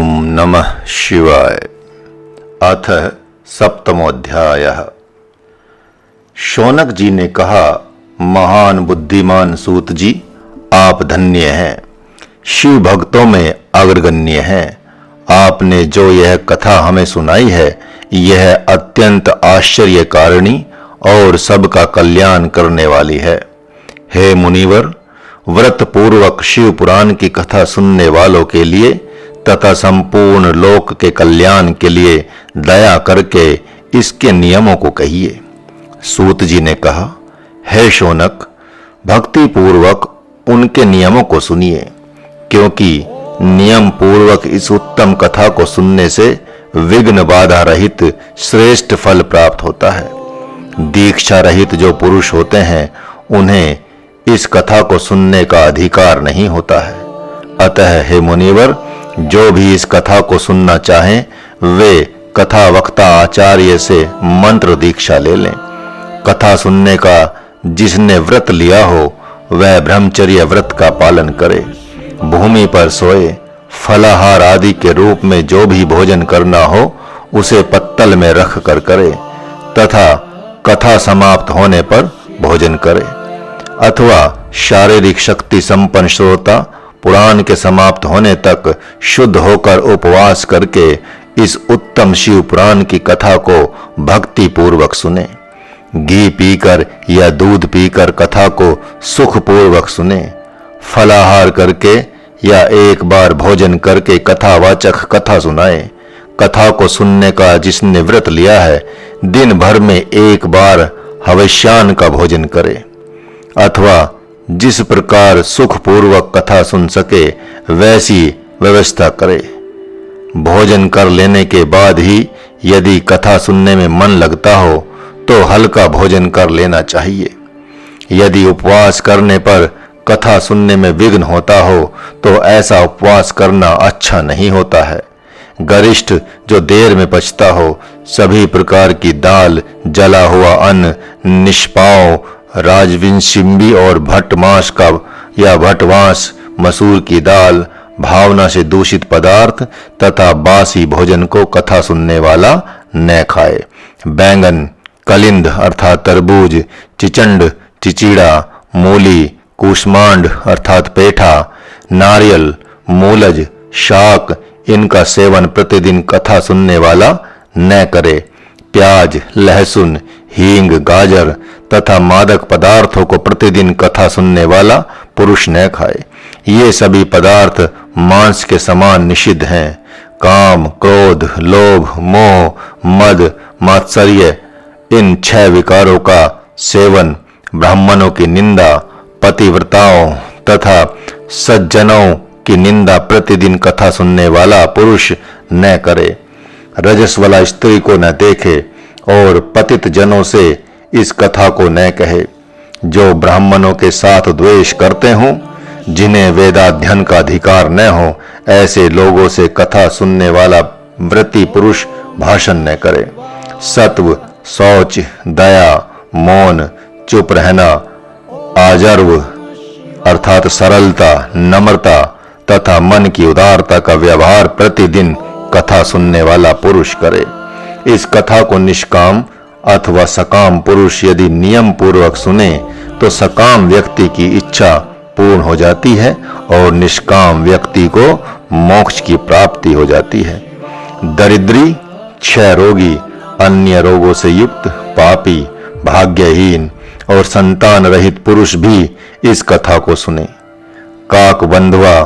ओम नमः शिवाय। अथ सप्तमोऽध्यायः। शौनक जी ने कहा, महान बुद्धिमान सूत जी, आप धन्य हैं, शिव भक्तों में अग्रगण्य हैं। आपने जो यह कथा हमें सुनाई है, यह अत्यंत आश्चर्यकारिणी और सबका कल्याण करने वाली है। हे मुनिवर, व्रत पूर्वक शिव पुराण की कथा सुनने वालों के लिए तथा संपूर्ण लोक के कल्याण के लिए दया करके इसके नियमों को कहिए। सूत जी ने कहा, हे शौनक, भक्ति पूर्वक उनके नियमों को सुनिए, क्योंकि नियम पूर्वक इस उत्तम कथा को सुनने से विघ्न बाधा रहित श्रेष्ठ फल प्राप्त होता है। दीक्षा रहित जो पुरुष होते हैं, उन्हें इस कथा को सुनने का अधिकार नहीं होता है। अतः हे मुनिवर, जो भी इस कथा को सुनना चाहें, वे कथा वक्ता आचार्य से मंत्र दीक्षा ले लें। कथा सुनने का जिसने व्रत लिया हो, वह ब्रह्मचर्य व्रत का पालन करे, भूमि पर सोए, फलाहार आदि के रूप में जो भी भोजन करना हो उसे पत्तल में रख कर करे, तथा कथा समाप्त होने पर भोजन करे। अथवा शारीरिक शक्ति संपन्न श्रोता पुराण के समाप्त होने तक शुद्ध होकर उपवास करके इस उत्तम शिव पुराण की कथा को भक्ति पूर्वक सुने। घी पीकर या दूध पीकर कथा को सुख पूर्वक सुने। फलाहार करके या एक बार भोजन करके कथावाचक कथा सुनाए। कथा को सुनने का जिसने व्रत लिया है, दिन भर में एक बार हविष्यान्न का भोजन करे। अथवा जिस प्रकार सुख पूर्वक कथा सुन सके वैसी व्यवस्था करे। भोजन कर लेने के बाद ही यदि कथा सुनने में मन लगता हो तो हल्का भोजन कर लेना चाहिए। यदि उपवास करने पर कथा सुनने में विघ्न होता हो तो ऐसा उपवास करना अच्छा नहीं होता है। गरिष्ठ जो देर में पचता हो, सभी प्रकार की दाल, जला हुआ अन्न, निष्पाव, राजविंशिम्बी और भट्टमास का या भट्टवास, मसूर की दाल, भावना से दूषित पदार्थ तथा बासी भोजन को कथा सुनने वाला न खाए। बैंगन, कलिंद अर्थात तरबूज, चिचंड, चिचीड़ा, मूली, कूष्मांड अर्थात पेठा, नारियल, मूलज, शाक, इनका सेवन प्रतिदिन कथा सुनने वाला न करे। प्याज, लहसुन, हींग, गाजर तथा मादक पदार्थों को प्रतिदिन कथा सुनने वाला पुरुष न खाए। ये सभी पदार्थ मांस के समान निषिद्ध हैं। काम, क्रोध, लोभ, मोह, मद, मात्सर्य, इन 6 विकारों का सेवन ब्राह्मणों की निंदा, पतिव्रताओं तथा सज्जनों की निंदा प्रतिदिन कथा सुनने वाला पुरुष न करे। रजस वाला स्त्री को न देखे और पतित जनों से इस कथा को न कहे। जो ब्राह्मणों के साथ द्वेष करते हों, जिन्हें वेदाध्ययन का अधिकार न हो, ऐसे लोगों से कथा सुनने वाला व्रती पुरुष भाषण न करे। सत्व, शौच, दया, मौन, चुप रहना, आजर्व अर्थात सरलता, नम्रता तथा मन की उदारता का व्यवहार प्रतिदिन कथा सुनने वाला पुरुष करे। इस कथा को निष्काम अथवा सकाम पुरुष यदि नियम पूर्वक सुने तो सकाम व्यक्ति की इच्छा पूर्ण हो जाती है और निष्काम व्यक्ति को मोक्ष की प्राप्ति हो जाती है। दरिद्री, क्षय रोगी, अन्य रोगों से युक्त, पापी, भाग्यहीन और संतान रहित पुरुष भी इस कथा को सुने। काक, बंधुआ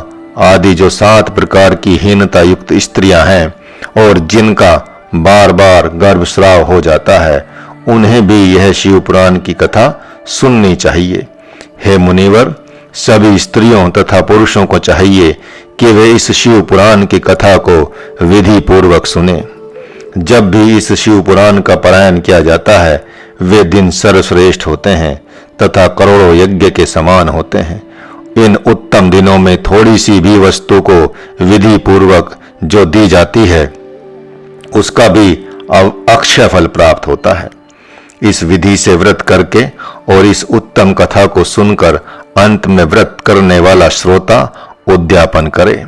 आदि जो 7 प्रकार की हीनता युक्त स्त्रियां हैं और जिनका बार बार गर्भस्राव हो जाता है, उन्हें भी यह शिव पुराण की कथा सुननी चाहिए। हे मुनिवर, सभी स्त्रियों तथा पुरुषों को चाहिए कि वे इस शिव पुराण की कथा को विधि पूर्वक सुने। जब भी इस शिव पुराण का पारायण किया जाता है, वे दिन सर्वश्रेष्ठ होते हैं तथा करोड़ों यज्ञ के समान होते हैं। इन उत्तम दिनों में थोड़ी सी भी वस्तु को विधि पूर्वक जो दी जाती है, उसका भी अक्षय फल प्राप्त होता है। इस विधि से व्रत करके और इस उत्तम कथा को सुनकर अंत में व्रत करने वाला श्रोता उद्यापन करे।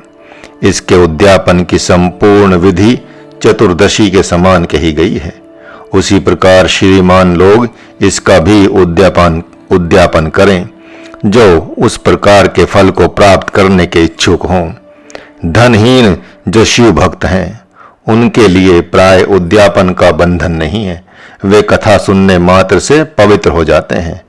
इसके उद्यापन की संपूर्ण विधि चतुर्दशी के समान कही गई है। उसी प्रकार श्रीमान लोग इसका भी उद्यापन करें जो उस प्रकार के फल को प्राप्त करने के इच्छुक हों। धनहीन जो शिव भक्त हैं उनके लिए प्राय उद्यापन का बंधन नहीं है। वे कथा सुनने मात्र से पवित्र हो जाते हैं,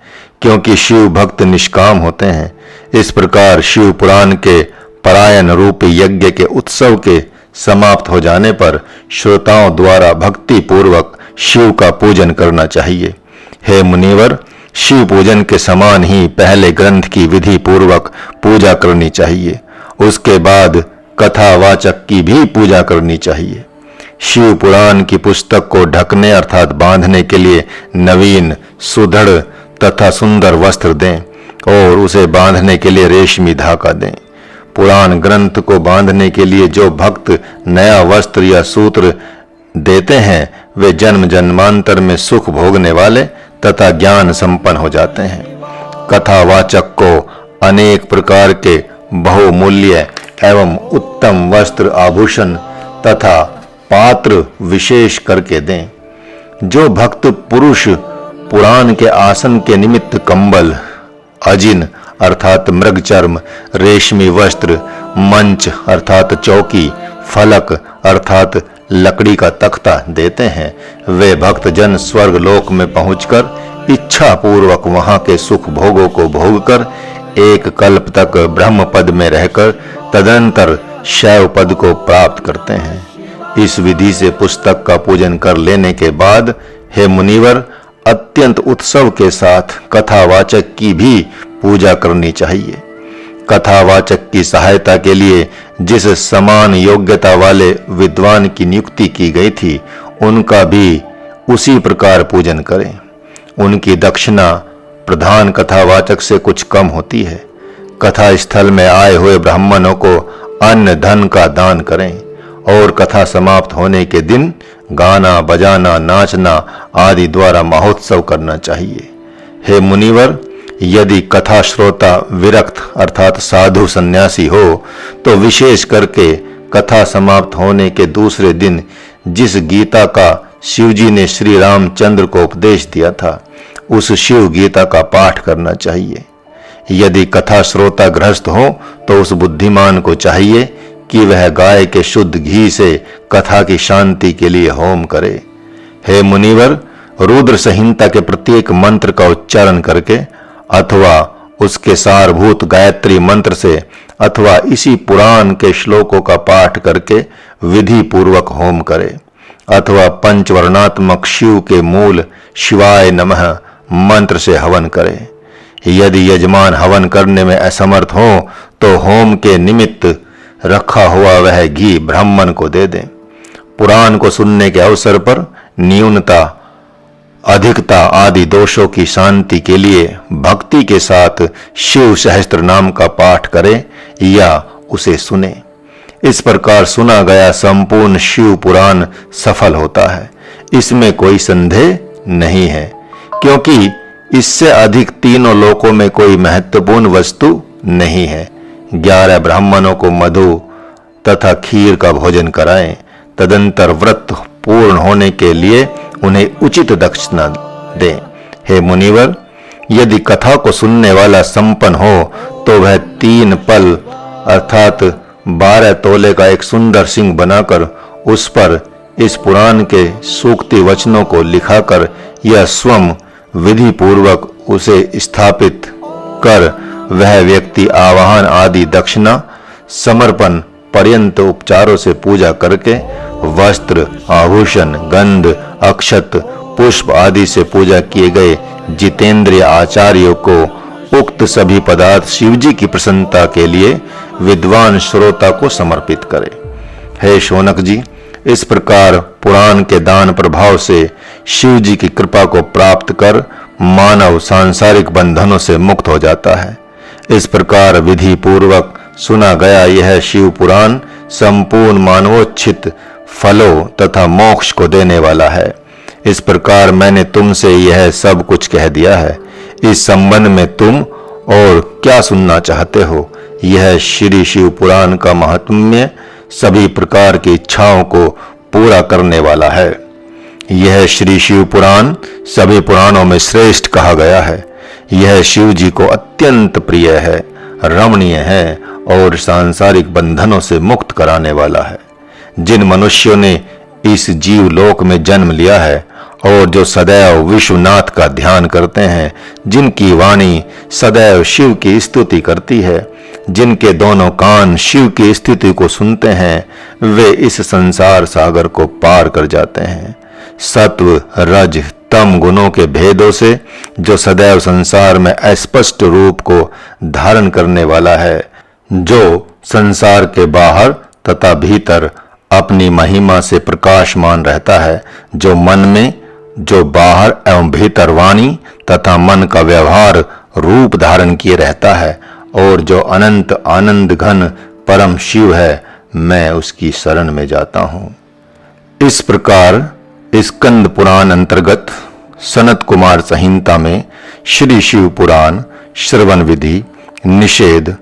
क्योंकि शिव भक्त निष्काम होते हैं। इस प्रकार शिव पुराण के परायण रूप यज्ञ के उत्सव के समाप्त हो जाने पर श्रोताओं द्वारा भक्ति पूर्वक शिव का पूजन करना चाहिए। हे मुनिवर, शिव पूजन के समान ही पहले ग्रंथ की विधि पूर्वक पूजा करनी चाहिए, उसके बाद कथावाचक की भी पूजा करनी चाहिए। शिव पुराण की पुस्तक को ढकने अर्थात बांधने के लिए नवीन, सुदृढ़ तथा सुंदर वस्त्र दें और उसे बांधने के लिए रेशमी धागा दें। पुराण ग्रंथ को बांधने के लिए जो भक्त नया वस्त्र या सूत्र देते हैं वे जन्म जन्मांतर में सुख भोगने वाले तथा ज्ञान संपन्न हो जाते हैं। कथावाचक को अनेक प्रकार के बहुमूल्य एवं उत्तम वस्त्र, आभूषण तथा पात्र विशेष करके दें। जो भक्त पुरुष पुराण के आसन के निमित्त कंबल, अजिन अर्थात मृगचर्म, रेशमी वस्त्र, मंच अर्थात चौकी, फलक अर्थात लकड़ी का तख्ता देते हैं, वे भक्त जन स्वर्ग लोक में पहुंचकर इच्छा पूर्वक वहां के सुख भोगों को भोगकर एक कल्प तक ब्रह्म पद में रहकर तदनंतर शैव पद को प्राप्त करते हैं। इस विधि से पुस्तक का पूजन कर लेने के बाद हे मुनिवर, अत्यंत उत्सव के साथ कथावाचक की भी पूजा करनी चाहिए। कथावाचक की सहायता के लिए जिस समान योग्यता वाले विद्वान की नियुक्ति की गई थी उनका भी उसी प्रकार पूजन करें। उनकी दक्षिणा प्रधान कथावाचक से कुछ कम होती है। कथा स्थल में आए हुए ब्राह्मणों को अन्न धन का दान करें और कथा समाप्त होने के दिन गाना बजाना, नाचना आदि द्वारा महोत्सव करना चाहिए। हे मुनिवर, यदि कथा श्रोता विरक्त अर्थात साधु सन्यासी हो तो विशेष करके कथा समाप्त होने के दूसरे दिन जिस गीता का शिवजी ने श्री रामचंद्र को उपदेश दिया था उस शिव गीता का पाठ करना चाहिए। यदि कथा श्रोता गृहस्थ हो तो उस बुद्धिमान को चाहिए कि वह गाय के शुद्ध घी से कथा की शांति के लिए होम करे। हे मुनिवर, रुद्र संहिता के प्रत्येक मंत्र का उच्चारण करके अथवा उसके सारभूत गायत्री मंत्र से अथवा इसी पुराण के श्लोकों का पाठ करके विधि पूर्वक होम करे अथवा पंचवर्णात्मक शिव के मूल शिवाय नमः मंत्र से हवन करे। यदि यजमान हवन करने में असमर्थ हो तो होम के निमित्त रखा हुआ वह घी ब्राह्मण को दे दें। पुराण को सुनने के अवसर पर न्यूनता, अधिकता आदि दोषों की शांति के लिए भक्ति के साथ शिव सहस्त्र नाम का पाठ करें या उसे सुने। इस प्रकार सुना गया संपूर्ण शिव पुराण सफल होता है, इसमें कोई संदेह नहीं है, क्योंकि इससे अधिक तीनों लोकों में कोई महत्वपूर्ण वस्तु नहीं है। 11 ब्राह्मणों को मधु तथा खीर का भोजन कराएं, तदंतर व्रत पूर्ण होने के लिए उन्हें उचित दक्षिणा दें। हे मुनिवर, यदि कथा को सुनने वाला संपन्न हो तो वह 3 पल अर्थात 12 तोले का एक सुंदर सिंह बनाकर उस पर इस पुराण के सूक्ति वचनों को लिखाकर या स्वयं विधि पूर्वक उसे स्थापित कर वह व्यक्ति आवाहन आदि दक्षिणा समर्पण पर्यंत उपचारों से पूजा करके वस्त्र, आभूषण, गंध, अक्षत, पुष्प आदि से पूजा किए गए जितेंद्रिय आचार्यों को उक्त सभी पदार्थ शिवजी की प्रसन्नता के लिए विद्वान श्रोता को समर्पित करे। हे शौनक जी, इस प्रकार पुराण के दान प्रभाव से शिवजी की कृपा को प्राप्त कर मानव सांसारिक बंधनों से मुक्त हो जाता है। इस प्रकार विधि पूर्वक सुना गया यह शिव पुराण संपूर्ण मानवोचित फलों तथा मोक्ष को देने वाला है। इस प्रकार मैंने तुमसे यह सब कुछ कह दिया है। इस संबंध में तुम और क्या सुनना चाहते हो? यह श्री शिव पुराण का महात्म्य सभी प्रकार की इच्छाओं को पूरा करने वाला है। यह श्री शिव पुराण सभी पुराणों में श्रेष्ठ कहा गया है। यह शिव जी को अत्यंत प्रिय है, रमणीय है और सांसारिक बंधनों से मुक्त कराने वाला है। जिन मनुष्यों ने इस जीव लोक में जन्म लिया है और जो सदैव विश्वनाथ का ध्यान करते हैं, जिनकी वाणी सदैव शिव की स्तुति करती है, जिनके दोनों कान शिव की स्तुति को सुनते हैं, वे इस संसार सागर को पार कर जाते हैं। सत्व रज तम गुणों के भेदों से जो सदैव संसार में अस्पष्ट रूप को धारण करने वाला है, जो संसार के बाहर तथा भीतर अपनी महिमा से प्रकाशमान रहता है, जो मन में, जो बाहर एवं भीतर वाणी तथा मन का व्यवहार रूप धारण किए रहता है और जो अनंत आनंद घन परम शिव है, मैं उसकी शरण में जाता हूँ। इस प्रकार स्कंद पुराण अंतर्गत सनत कुमार संहिता में श्री शिव पुराण श्रवण विधि, निषेध,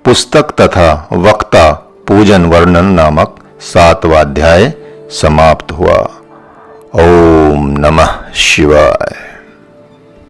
पुस्तक तथा वक्ता पूजन वर्णन नामक 7वां अध्याय समाप्त हुआ। ओम नमः शिवाय।